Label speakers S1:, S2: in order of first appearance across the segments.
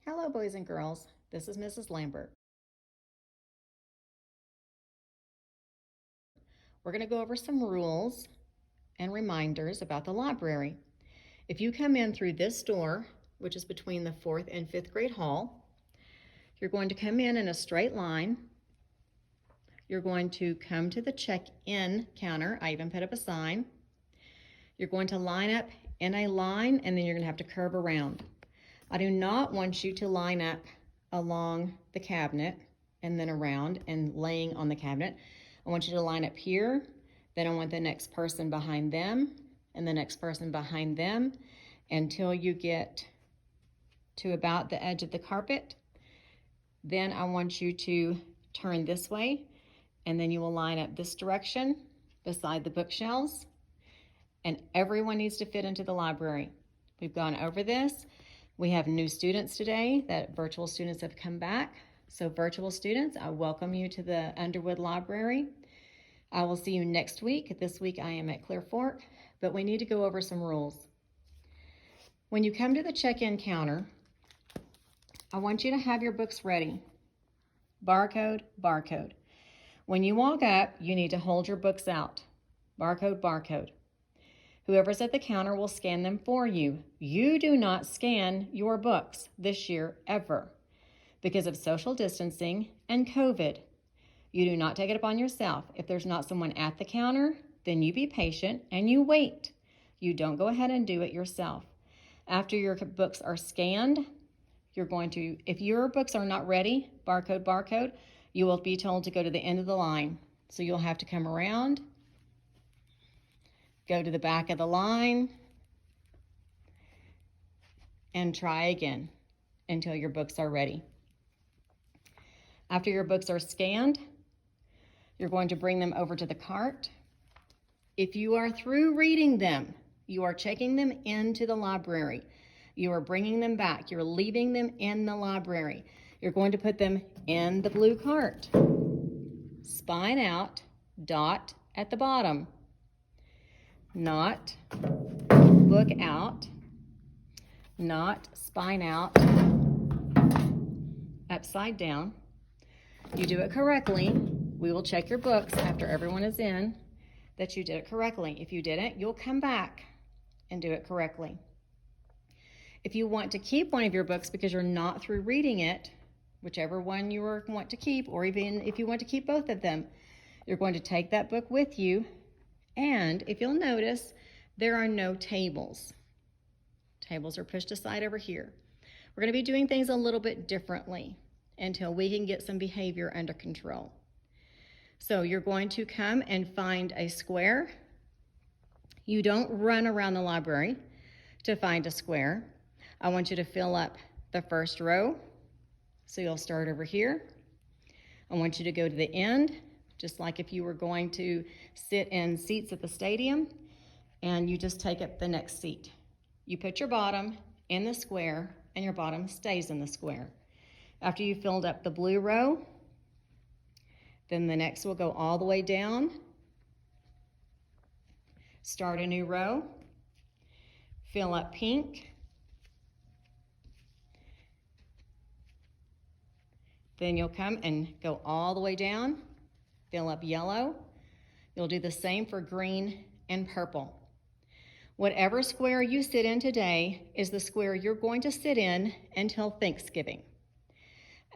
S1: Hello, boys and girls. This is Mrs. Lambert. We're going to go over some rules and reminders about the library. If you come in through this door, which is between the 4th and 5th grade hall, you're going to come in a straight line. You're going to come to the check-in counter. I even put up a sign. You're going to line up in a line, and then you're going to have to curve around. I do not want you to line up along the cabinet and then around and laying on the cabinet. I want you to line up here, then I want the next person behind them and the next person behind them until you get to about the edge of the carpet. Then I want you to turn this way, and then you will line up this direction beside the bookshelves, and everyone needs to fit into the library. We've gone over this. We have new students today, that virtual students have come back. So virtual students, I welcome you to the Underwood Library. I will see you next week. This week I am at Clear Fork, but we need to go over some rules. When you come to the check-in counter, I want you to have your books ready. Barcode, barcode. When you walk up, you need to hold your books out. Barcode, barcode. Whoever's at the counter will scan them for you. You do not scan your books this year ever because of social distancing and COVID. You do not take it upon yourself. If there's not someone at the counter, then you be patient and you wait. You don't go ahead and do it yourself. After your books are scanned, you're going to, if your books are not ready, barcode, barcode, you will be told to go to the end of the line. So you'll have to come around, go to the back of the line, and try again until your books are ready. After your books are scanned, you're going to bring them over to the cart. If you are through reading them, you are checking them into the library. You are bringing them back. You're leaving them in the library. You're going to put them in the blue cart. Spine out, dot at the bottom. Not book out, not spine out, upside down. You do it correctly. We will check your books after everyone is in that you did it correctly. If you didn't, you'll come back and do it correctly. If you want to keep one of your books because you're not through reading it, whichever one you want to keep, or even if you want to keep both of them, you're going to take that book with you. And if you'll notice, there are no tables. Tables are pushed aside over here. We're going to be doing things a little bit differently until we can get some behavior under control. So you're going to come and find a square. You don't run around the library to find a square. I want you to fill up the first row. So you'll start over here. I want you to go to the end, just like if you were going to sit in seats at the stadium, and you just take up the next seat. You put your bottom in the square, and your bottom stays in the square. After you filled up the blue row, then the next will go all the way down. Start a new row. Fill up pink. Then you'll come and go all the way down. Fill up yellow. You'll do the same for green and purple. Whatever square you sit in today is the square you're going to sit in until Thanksgiving.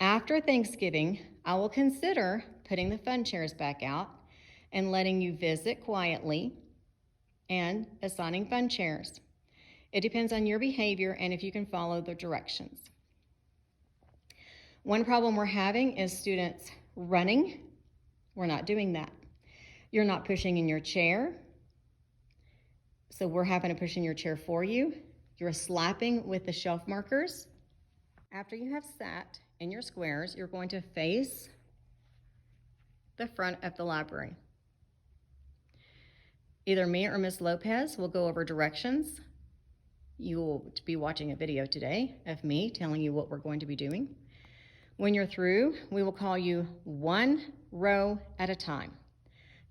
S1: After Thanksgiving, I will consider putting the fun chairs back out and letting you visit quietly and assigning fun chairs. It depends on your behavior and if you can follow the directions. One problem we're having is students running. We're not doing that. You're not pushing in your chair, so we're having to push in your chair for you. You're slapping with the shelf markers. After you have sat in your squares, you're going to face the front of the library. Either me or Miss Lopez will go over directions. You will be watching a video today of me telling you what we're going to be doing. When you're through, we will call you one row at a time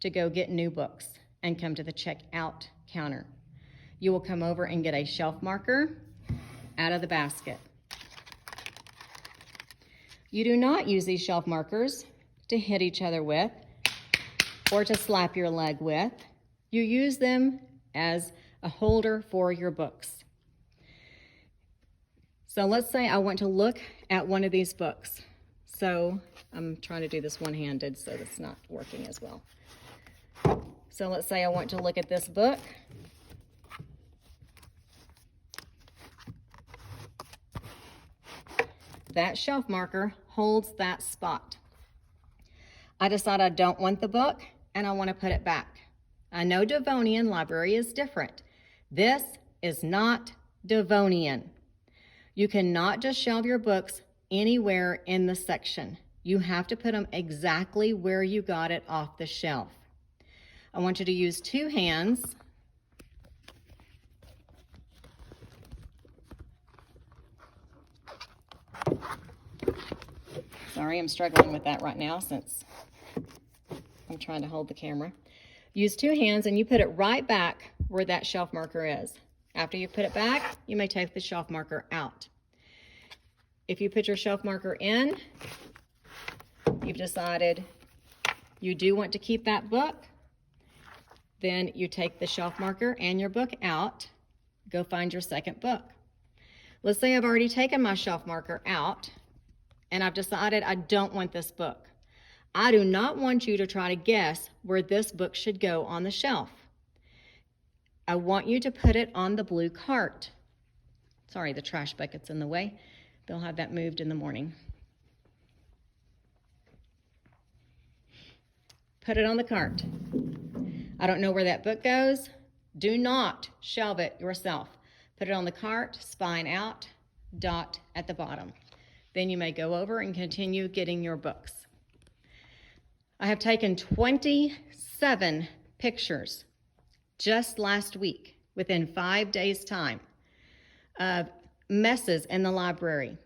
S1: to go get new books and come to the checkout counter. You will come over and get a shelf marker out of the basket. You do not use these shelf markers to hit each other with or to slap your leg with. You use them as a holder for your books. So let's say I want to look at one of these books. So I'm trying to do this one-handed, so that's not working as well. So let's say I want to look at this book. That shelf marker holds that spot. I decide I don't want the book and I want to put it back. I know Devonian library is different. This is not Devonian. You cannot just shelve your books anywhere in the section. You have to put them exactly where you got it off the shelf. I want you to use 2 hands. Sorry, I'm struggling with that right now since I'm trying to hold the camera. Use 2 hands and you put it right back where that shelf marker is. After you put it back, you may take the shelf marker out. If you put your shelf marker in, you've decided you do want to keep that book, then you take the shelf marker and your book out, go find your second book. Let's say I've already taken my shelf marker out and I've decided I don't want this book. I do not want you to try to guess where this book should go on the shelf. I want you to put it on the blue cart. Sorry, the trash bucket's in the way. They'll have that moved in the morning. Put it on the cart. I don't know where that book goes. Do not shelve it yourself. Put it on the cart, spine out, dot at the bottom. Then you may go over and continue getting your books. I have taken 27 pictures just last week, within 5 days' time, of messes in the library.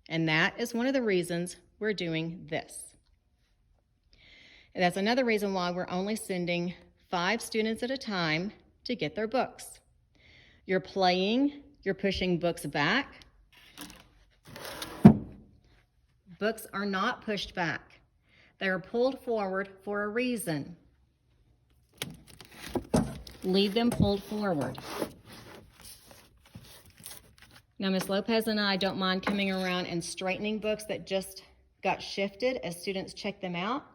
S1: And that is one of the reasons we're doing this. And that's another reason why we're only sending 5 students at a time to get their books. You're playing, you're pushing books back. Books are not pushed back. They are pulled forward for a reason. Leave them pulled forward. Now, Ms. Lopez and I don't mind coming around and straightening books that just got shifted as students check them out.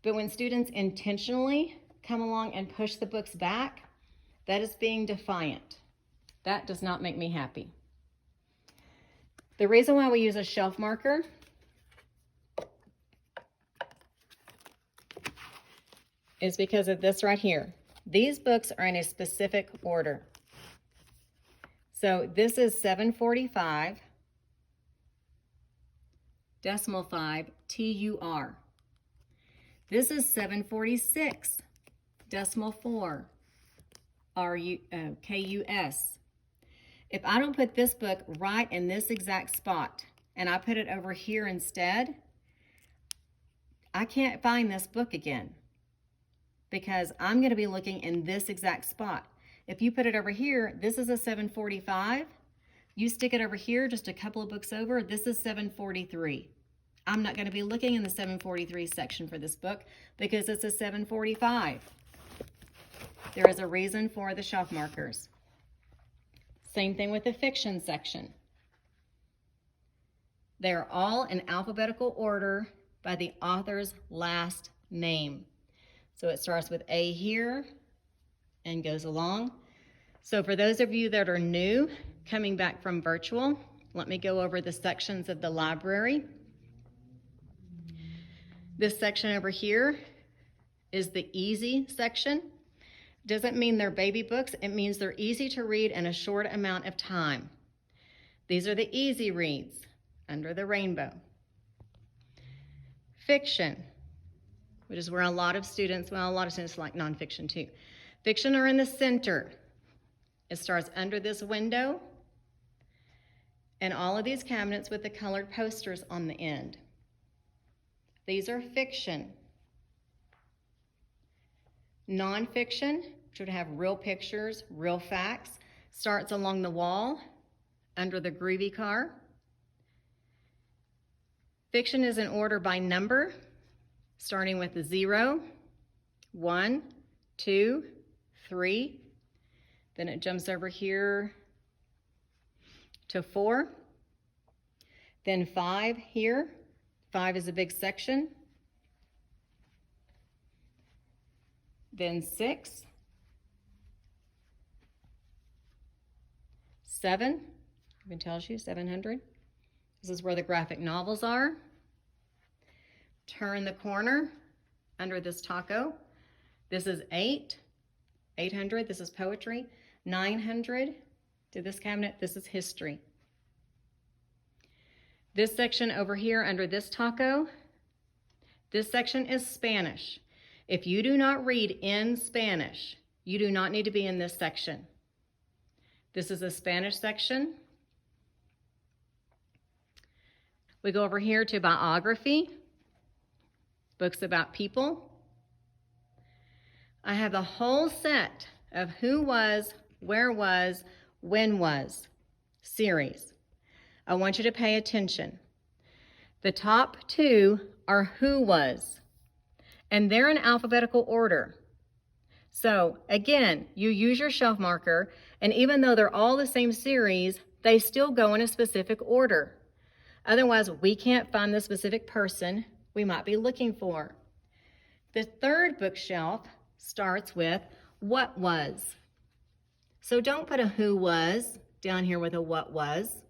S1: But when students intentionally come along and push the books back, that is being defiant. That does not make me happy. The reason why we use a shelf marker is because of this right here. These books are in a specific order. So this is 745, decimal 5, TUR. This is 746, decimal 4, KUS. If I don't put this book right in this exact spot and I put it over here instead, I can't find this book again because I'm going to be looking in this exact spot. If you put it over here, this is a 745. You stick it over here just a couple of books over, this is 743. I'm not going to be looking in the 743 section for this book because it's a 745. There is a reason for the shelf markers. Same thing with the fiction section. They are all in alphabetical order by the author's last name. So it starts with A here and goes along. So for those of you that are new, coming back from virtual, let me go over the sections of the library. This section over here is the easy section. Doesn't mean they're baby books, it means they're easy to read in a short amount of time. These are the easy reads, Under the Rainbow. Fiction, which is where a lot of students like nonfiction too. Fiction are in the center. It starts under this window and all of these cabinets with the colored posters on the end. These are fiction. Nonfiction, which would have real pictures, real facts, starts along the wall under the groovy car. Fiction is in order by number, starting with the 0, 1, 2, 3. Then it jumps over here to 4. Then 5 here. 5 is a big section. Then 6. 7, even tells you 700. This is where the graphic novels are. Turn the corner under this taco. This is 8, 800, this is poetry. 900, to this cabinet, this is history. This section over here under this taco, this section is Spanish. If you do not read in Spanish, you do not need to be in this section. This is a Spanish section. We go over here to biography, books about people. I have the whole set of who was, where was, when was series. I want you to pay attention. The top 2 are who was, and they're in alphabetical order. So again, you use your shelf marker, and even though they're all the same series, they still go in a specific order. Otherwise, we can't find the specific person we might be looking for. The third bookshelf starts with what was. So don't put a who was down here with a what was.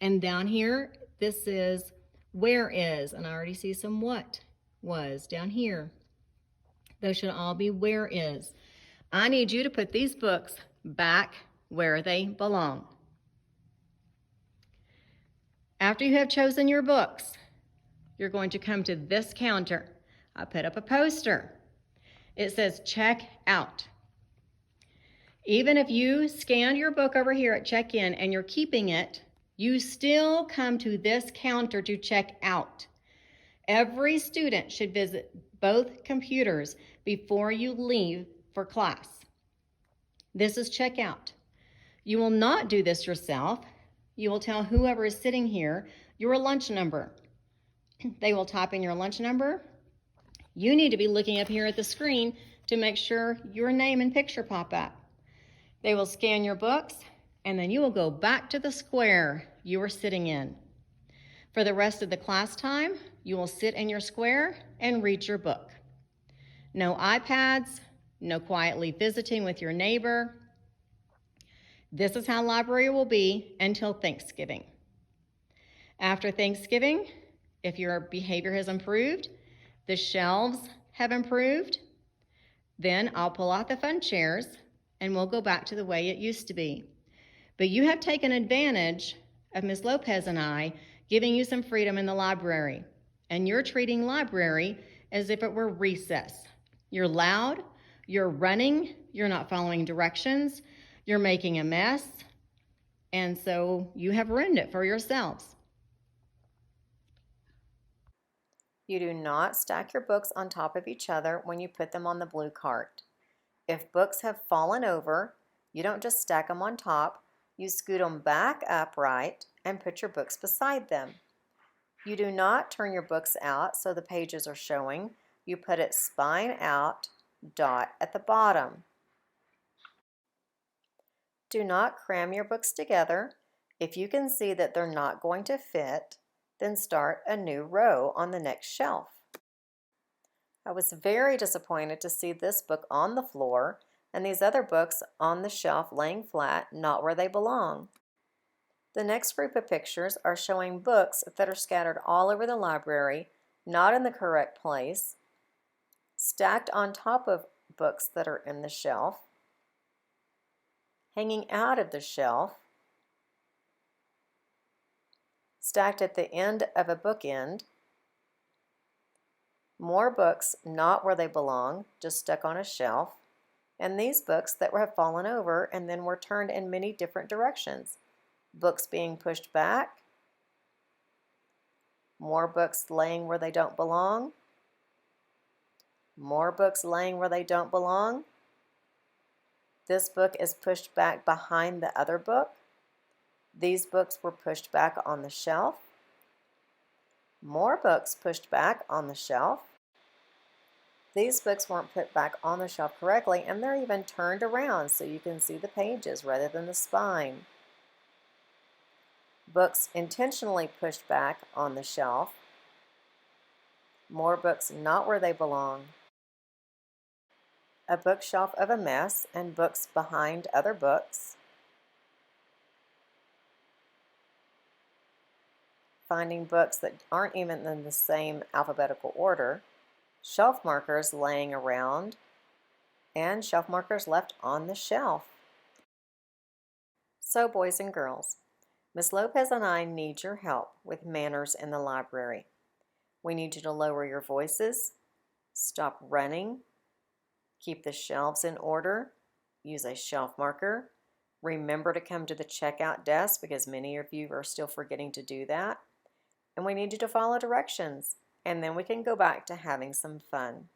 S1: And down here, this is where is, and I already see some what was down here. Those should all be where is. I need you to put these books back where they belong. After you have chosen your books, you're going to come to this counter. I put up a poster. It says check out. Even if you scanned your book over here at check-in and you're keeping it, you still come to this counter to check out. Every student should visit both computers before you leave for class. This is check out. You will not do this yourself. You will tell whoever is sitting here your lunch number. They will type in your lunch number. You need to be looking up here at the screen to make sure your name and picture pop up. They will scan your books, and then you will go back to the square you were sitting in. For the rest of the class time, you will sit in your square and read your book. No iPads, no quietly visiting with your neighbor. This is how library will be until Thanksgiving. After Thanksgiving, if your behavior has improved, the shelves have improved, then I'll pull out the fun chairs and we'll go back to the way it used to be. But you have taken advantage of Ms. Lopez and I giving you some freedom in the library, and you're treating library as if it were recess. You're loud, you're running, you're not following directions, you're making a mess, and so you have ruined it for yourselves. You do not stack your books on top of each other when you put them on the blue cart. If books have fallen over, you don't just stack them on top, you scoot them back upright and put your books beside them. You do not turn your books out so the pages are showing. You put it spine out, dot at the bottom. Do not cram your books together. If you can see that they're not going to fit, then start a new row on the next shelf. I was very disappointed to see this book on the floor and these other books on the shelf laying flat, not where they belong. The next group of pictures are showing books that are scattered all over the library, not in the correct place, stacked on top of books that are in the shelf, hanging out of the shelf, stacked at the end of a bookend, more books not where they belong, just stuck on a shelf, and these books that have fallen over and then were turned in many different directions. Books being pushed back, more books laying where they don't belong, more books laying where they don't belong. This book is pushed back behind the other book. These books were pushed back on the shelf.
S2: More books pushed back on the shelf. These books weren't put back on the shelf correctly, and they're even turned around so you can see the pages rather than the spine. Books intentionally pushed back on the shelf. More books not where they belong. A bookshelf of a mess and books behind other books. Finding books that aren't even in the same alphabetical order. Shelf markers laying around, and shelf markers left on the shelf. So, boys and girls, Miss Lopez and I need your help with manners in the library. We need you to lower your voices, stop running, keep the shelves in order, use a shelf marker, remember to come to the checkout desk because many of you are still forgetting to do that, and we need you to follow directions, and then we can go back to having some fun.